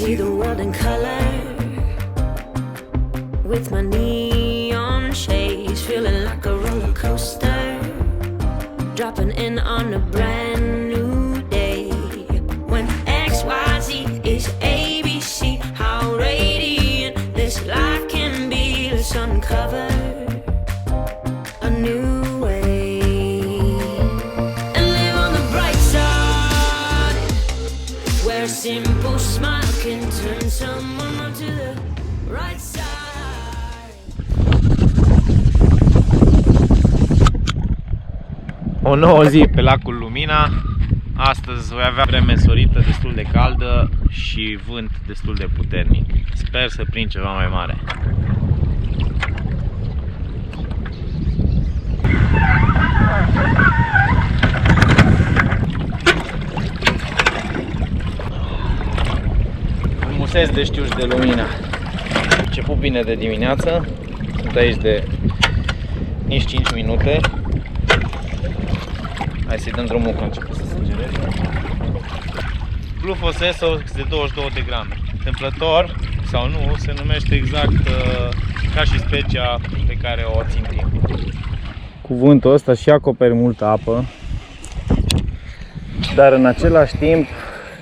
see the world in color with my neon shades, feeling like a roller coaster, dropping in on a brand new day. When XYZ is ABC, how radiant this life can be. Let's uncover a new way and live on the bright side, where a simple smile can turn someone onto the right side. O nouă zi pe lacul Lumina. Astăzi voi avea vreme sorită destul de caldă și vânt destul de puternic. Sper să prind ceva mai mare. Frumuseț de știu și de lumină. Început bine de dimineață. Sunt aici de nici 5 minute. Hai să-i dăm drumul că a început să sângereze. Bluefos Essox de 22 de grame. Întâmplător sau nu, se numește exact ca și specia pe care o țintim. Cu vântul ăsta și acoperi multă apă, dar în același timp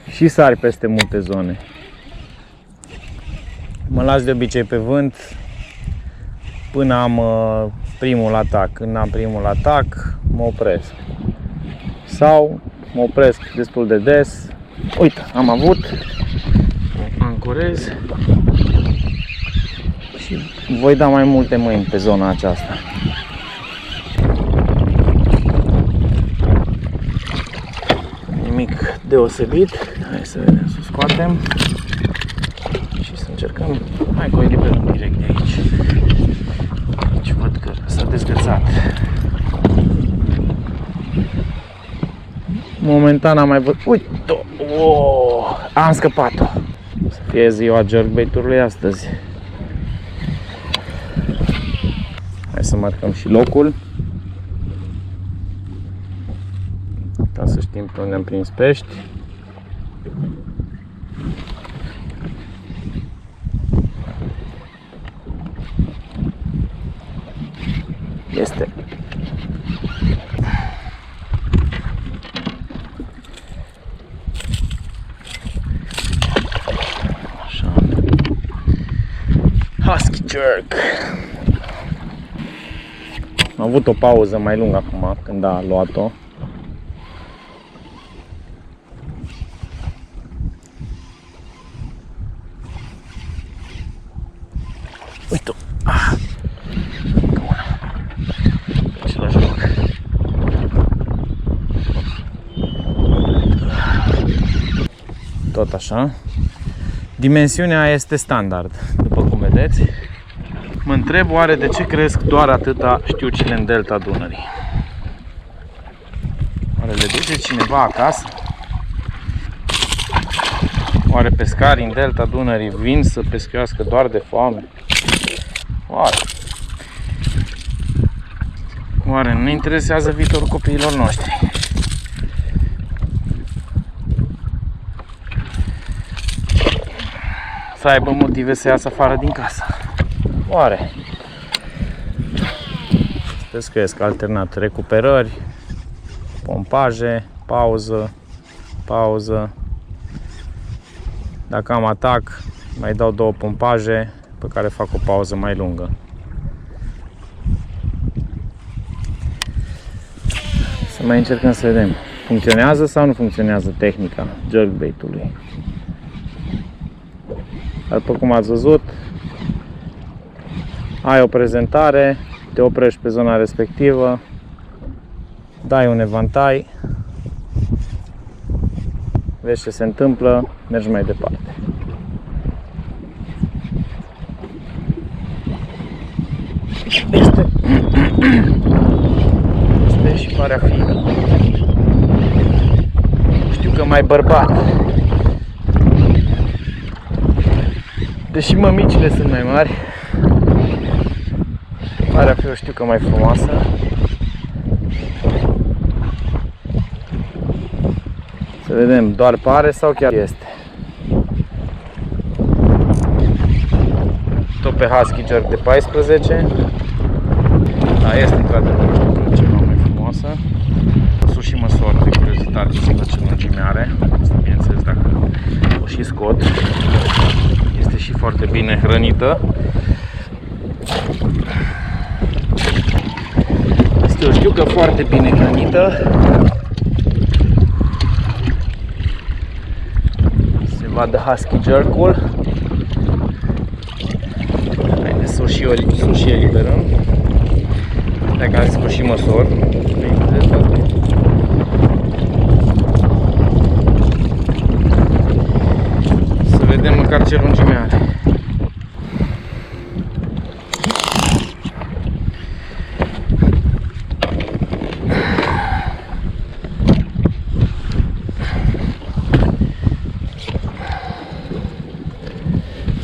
și sari peste multe zone. Mă las de obicei pe vânt până am primul atac. Când am primul atac, mă opresc. Sau mă opresc destul de des. Uite, am avut, ancorez și voi da mai multe mâini pe zona aceasta. Nimic deosebit. Hai să vedem, să scoatem și să încercăm. Hai că o eliberăm direct de aici. Deci văd că s-a dezgățat. Momentan am mai văzut. Uite-o! Oh, am scăpat-o! Să fie ziua jerkbait-ului astăzi. Hai să marcăm și locul, ca să știm pe unde am prins pești. Este. Așa. Husky jerk. Am avut o pauză mai lungă acum când a luat-o. Uite-o! Ah. Același loc. Tot așa. Dimensiunea este standard, după cum vedeți. Mă întreb oare de ce cresc doar atâta știucile în delta Dunării. Oare le duce cineva acasă? Oare pescarii în delta Dunării vin să pescuiască doar de foame? Oare nu ne interesează viitorul copiilor noștri? Să aibă motive să iasă afară din casă. Oare? Pescuiesc alternat recuperări, pompaje, pauză, pauză. Dacă am atac, mai dau 2 pompaje pe care fac o pauză mai lungă. Să mai încercăm să vedem. Funcționează sau nu funcționează tehnica jerkbait-ului? După cum ați văzut, ai o prezentare, te oprești pe zona respectivă, dai un evantai, vezi ce se întâmplă, mergi mai departe. Este și pare a fi, știu că mai bărbat. Deși mămicile sunt mai mari, pare a fi o știucă mai frumoasă. Să vedem, doar pare sau chiar este? pe Husky Jerk de 14. Da, este într-adevăr ceva mai frumoasă. Sus și măsor de curiozitate să văd ce lungime are. Asta, bineînțeles, dacă o și scot. Este și foarte bine hrănită. Eu știu că foarte bine hrănită. Se vadă Husky Jerk-ul. Haideți să o și eliberăm. Dacă ați scos și măsor. Să vedem măcar ce lungime are.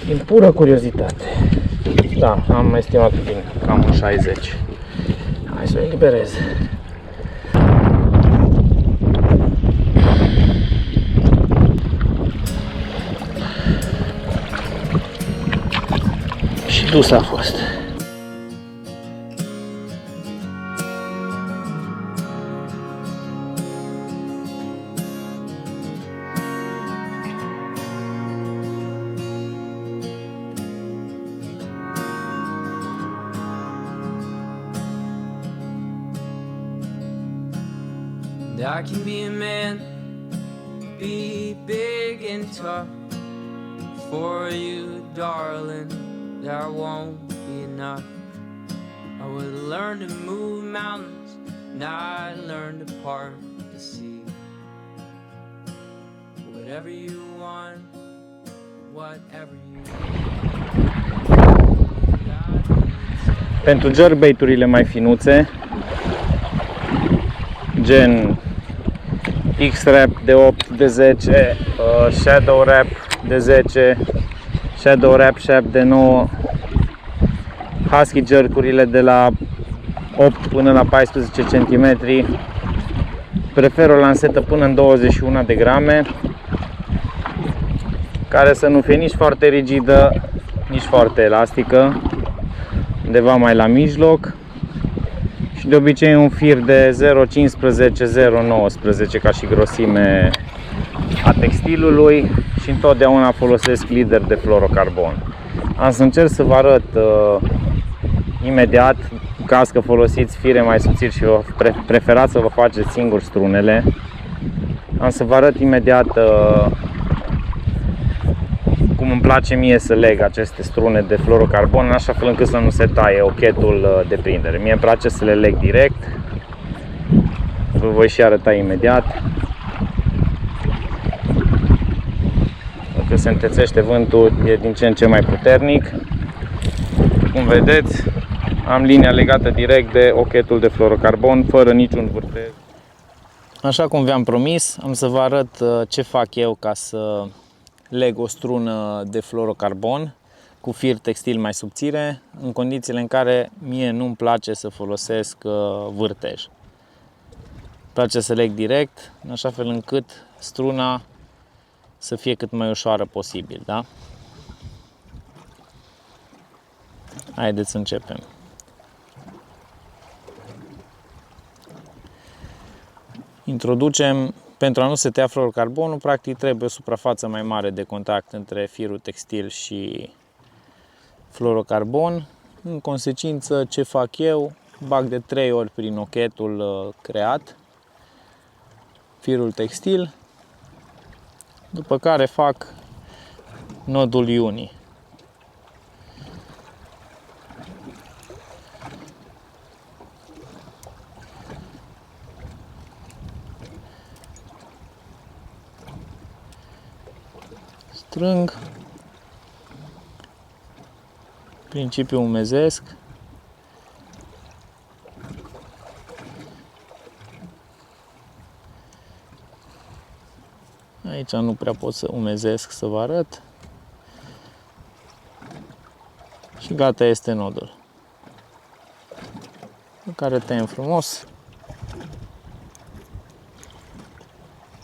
Din pură curiozitate. Da, am estimat bine, cam un 60. Hai să o eliberez. Și dus a fost. I can be a man, be big and tough for you, darling. That won't be enough. I would learn to move mountains, and I learned to part the sea. Whatever you want, whatever you want. Pentru jerkbait-urile mai finuțe, gen X-Rap de 8, de 10, Shadow Rap de 10, Shadow Rap Shaft de 9, Husky Jerk-urile de la 8 până la 14 cm. Prefer o lansetă până în 21 de grame, care să nu fie nici foarte rigidă, nici foarte elastică, undeva mai la mijloc. Și de obicei un fir de 0,15-0,19 ca și grosime a textilului și întotdeauna folosesc lider de fluorocarbon. Am să încerc să vă arăt imediat, în caz că folosiți fire mai subțiri și vă preferați să vă faceți singuri strunele. Am să vă arăt imediat cum îmi place mie să leg aceste strune de fluorocarbon, în așa fel încât să nu se taie ochetul de prindere. Mie îmi place să le leg direct. Vă voi și arăta imediat. Dacă se întețește vântul, e din ce în ce mai puternic. Cum vedeți, am linia legată direct de ochetul de fluorocarbon, fără niciun vârtej. Așa cum v-am promis, am să vă arăt ce fac eu ca să leg o strună de fluorocarbon cu fir textil mai subțire, în condițiile în care mie nu-mi place să folosesc vârtej. Îmi place să leg direct, în așa fel încât struna să fie cât mai ușoară posibil, da? Haideți să începem. Introducem, pentru a nu se tăia fluorocarbonul, practic trebuie o suprafață mai mare de contact între firul textil și fluorocarbon. În consecință, ce fac eu? Bag de 3 ori prin ochetul creat firul textil, după care fac nodul iunii. Strâng, principiul umezesc, aici nu prea pot să umezesc să vă arăt și gata, este nodul, pe care tăiem frumos,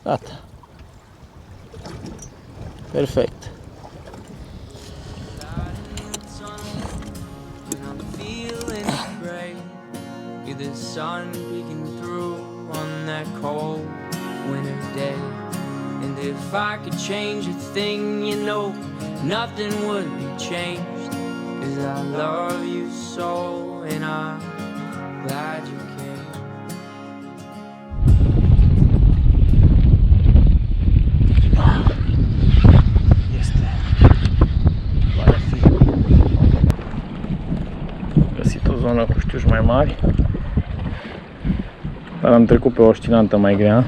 gata. Perfect. the sun peeking through on that cold winter day. And if I could change a thing, you know, nothing would be changed. 'Cause I love you so and I'm glad you came. Este Valea Filipului. Am găsit o zonă cu știuci mai mari, dar am trecut pe o oscilantă mai grea.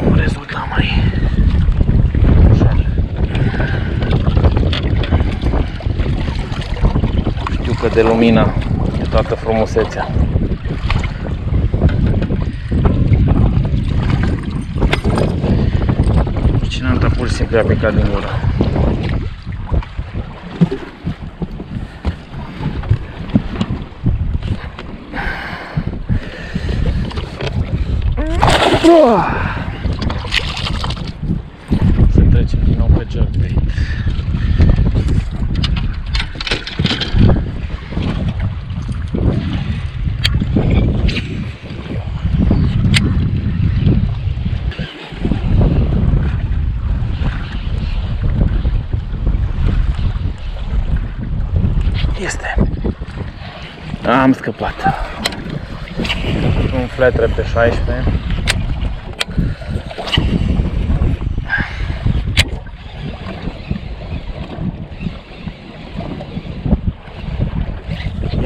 Un rezultat mai ușor. Știu că de lumină e toată frumusețea. Oscilanta pur și simplu a picat din gură. Să trecem din nou pe jerkbait. Este. Am scăpat. Un flat trap pe 16.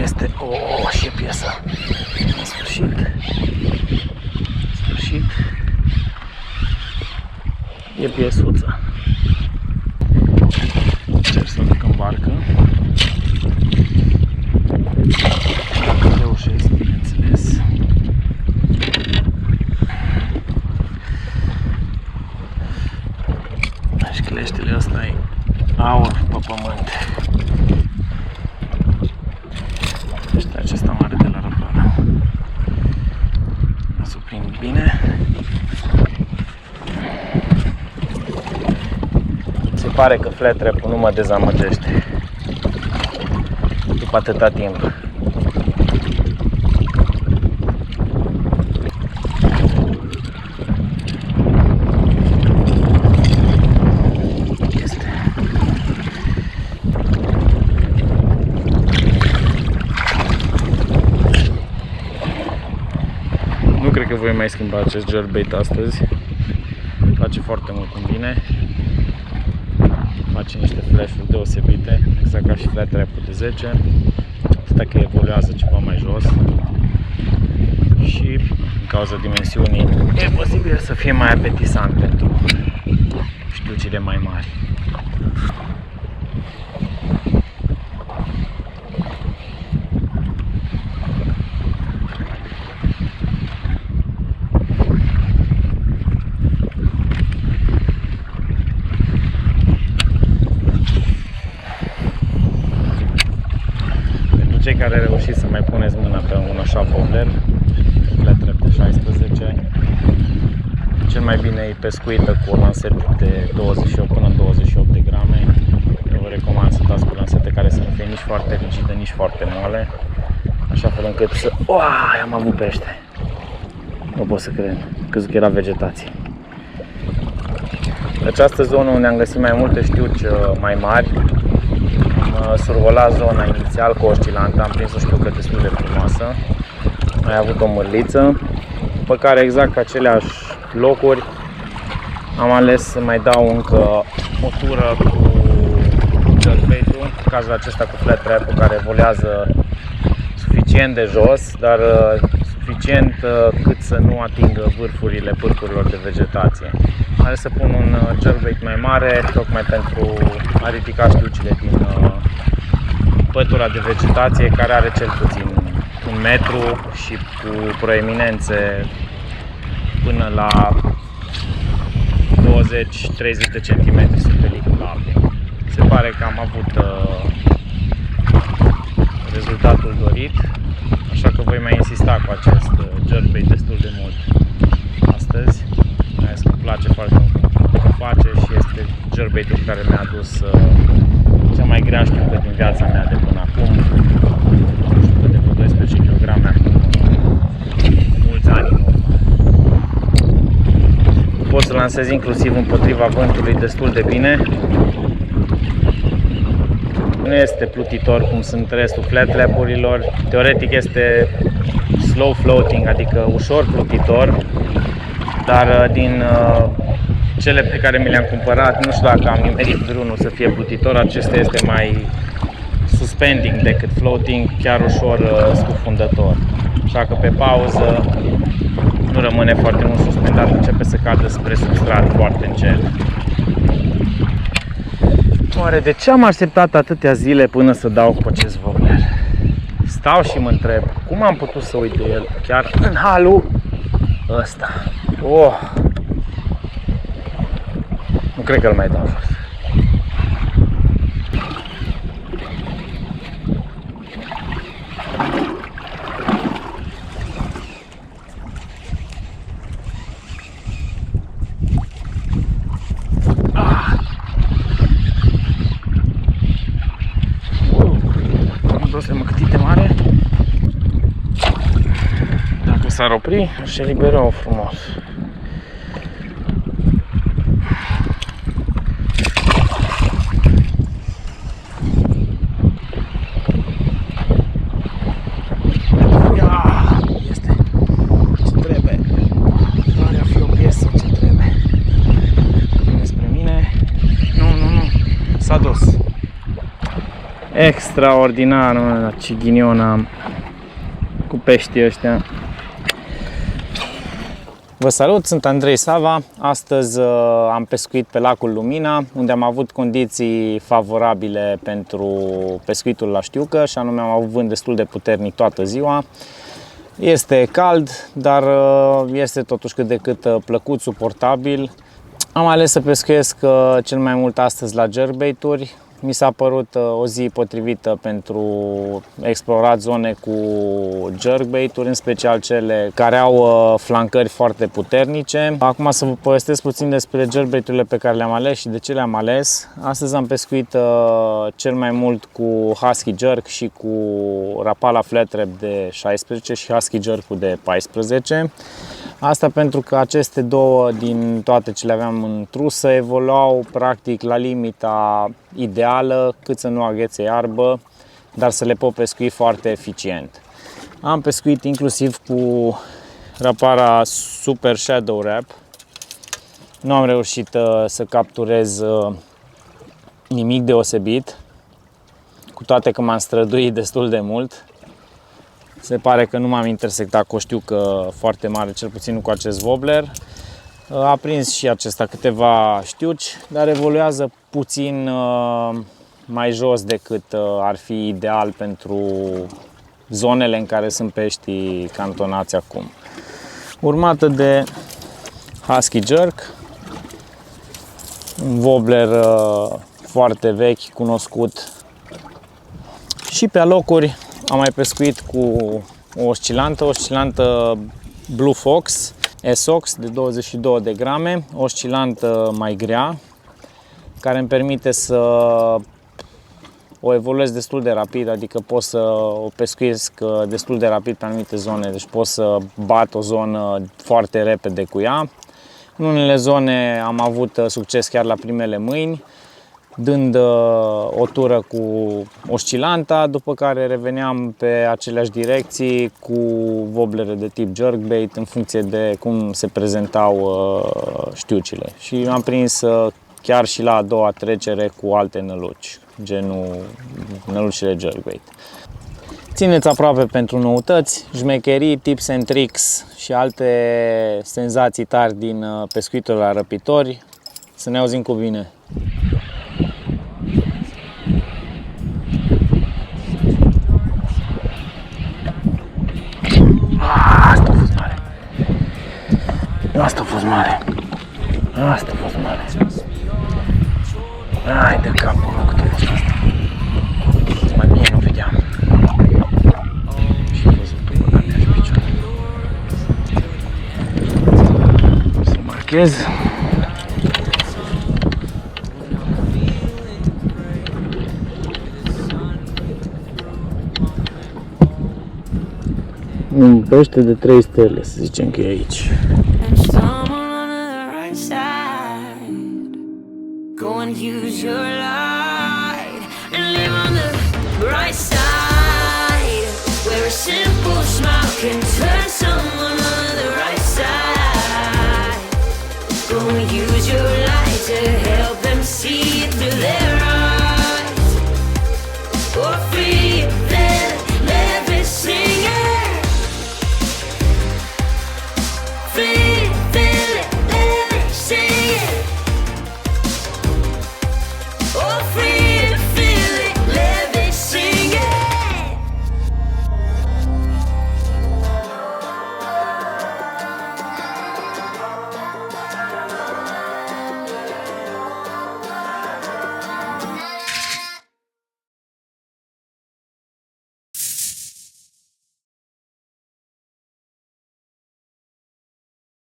Este și piesa. În sfârșit. E piesuța. Încerc să o duc în barcă. Dacă reușesc, bineînțeles. Și cleștele ăsta e aur pe pământ. Este acesta mare de la răcoară. Mă surprind bine. Se pare că flat trap-ul nu mă dezamăgește după atâta timp. Nu cred că voi mai schimba acest jerkbait astăzi. Îmi place foarte mult cum vine. Face niște flash-uri deosebite, exact ca și flat trap-ul de 10. Atâta că evoluează ceva mai jos. Și în cauza dimensiunii e posibil să fie mai apetisant pentru știucile mai mari. Cei care reușiți să mai puneți mâna pe un așa bobler, flat trap de 16, cel mai bine e pescuită cu o lansetă de 28 până în 28 de grame. Eu vă recomand să dați cu lansete care să nu fie nici foarte rigidă, nici foarte moale, așa fel încât să... Uai, am avut pește! Nu pot să cred, crezut că era vegetație. În această zonă unde am găsit mai multe știuci mai mari, am survolat zona inițial cu oscilanta, am prins o știucă destul de frumoasă, mai avut o mârliță, pe care exact pe aceleași locuri am ales să mai dau încă o tură cu jerkbait-ul, în cazul acesta cu flat trap-ul care volează suficient de jos, dar suficient cât să nu atingă vârfurile pârcurilor de vegetație. Am ales să pun un jerkbait mai mare, tocmai pentru a ridica știucile din pătura de vegetație, care are cel puțin 1 metru și cu proeminențe până la 20-30 de centimetri sub peliculabile. Se pare că am avut rezultatul dorit, așa că voi mai insista cu acest jerkbait destul de mult astăzi. Mai ales că îmi place foarte mult cum face și este jerkbait-ul care mi-a adus cea mai grea știucă din viața mea de până acum. kg acum mulți ani în urmă. Pot să lansez inclusiv împotriva vântului destul de bine. Nu este plutitor cum sunt restul flat lap-urilor. Teoretic este slow floating, adică ușor plutitor, dar din cele pe care mi le-am cumpărat, nu știu dacă am nimerit vreunul să fie plutitor. Acesta este mai suspending decât floating, chiar ușor scufundător. Așa că pe pauză nu rămâne foarte mult suspendat, începe să cadă spre substrat foarte încet. Oare de ce am așteptat atâtea zile până să dau cu acest wobbler? Stau și mă întreb, cum am putut să uit de el chiar în halul ăsta? Oh! Nu cred că îl mai dau jos. Dacă s-ar opri, își eliberă-o frumos. Este ce trebuie. Doar a fi o piesă ce trebuie. Vine spre mine. Nu, s-a dus. Extraordinar, mă, ce ghinion am cu peștii ăștia. Vă salut, sunt Andrei Sava. Astăzi am pescuit pe lacul Lumina, unde am avut condiții favorabile pentru pescuitul la știucă, și anume am avut vânt destul de puternic toată ziua. Este cald, dar este totuși cât de cât plăcut, suportabil. Am ales să pescuiesc cel mai mult astăzi la jerkbait-uri. Mi s-a părut o zi potrivită pentru explorat zone cu jerkbait-uri, în special cele care au flancări foarte puternice. Acum să vă povestesc puțin despre jerkbait-urile pe care le-am ales și de ce le-am ales. Astăzi am pescuit cel mai mult cu Husky Jerk și cu Rapala Flat Trap de 16 și Husky Jerk-ul de 14. Asta pentru că aceste două din toate ce le aveam în trusă evoluau practic la limita ideală, cât să nu aghețe iarbă, dar să le pot pescui foarte eficient. Am pescuit inclusiv cu Rapala Super Shadow Rap. Nu am reușit să capturez nimic deosebit, cu toate că m-am străduit destul de mult. Se pare că nu m-am intersectat cu o știucă foarte mare, cel puțin nu cu acest wobbler. A prins și acesta câteva știuci, dar evoluează puțin mai jos decât ar fi ideal pentru zonele în care sunt peștii cantonați acum. Urmată de Husky Jerk, un wobbler foarte vechi, cunoscut. Și pe alocuri am mai pescuit cu o oscilantă Blue Fox SOX de 22 de grame, o oscilantă mai grea, care îmi permite să o evoluez destul de rapid, adică pot să o pescuiesc destul de rapid pe anumite zone, deci pot să bat o zonă foarte repede cu ea. În unele zone am avut succes chiar la primele mâini, dând o tură cu oscilanta, după care reveneam pe aceleași direcții cu wobblere de tip jerkbait în funcție de cum se prezentau știucile. Și am prins chiar și la a doua trecere cu alte năluci, genul nălucile jerkbait. Țineți aproape pentru noutăți, șmecherii, tips and tricks și alte senzații tari din pescuitul la răpitori. Să ne auzim cu bine! Asta a fost mare. Asta a fost mare. Asta a fost mare. Hai de capul meu cât a fost asta. Mai bine nu vedeam. Și văzut tu băgat pe picior. Să marchez. Un pește de 3 stele, să zicem că e aici. And stumble onto the right side. Go and use your light and live on the bright side, where a simple smile can turn someone on the right side. Go and use your light to help them see it through their eyes. Or free them, every singer. Free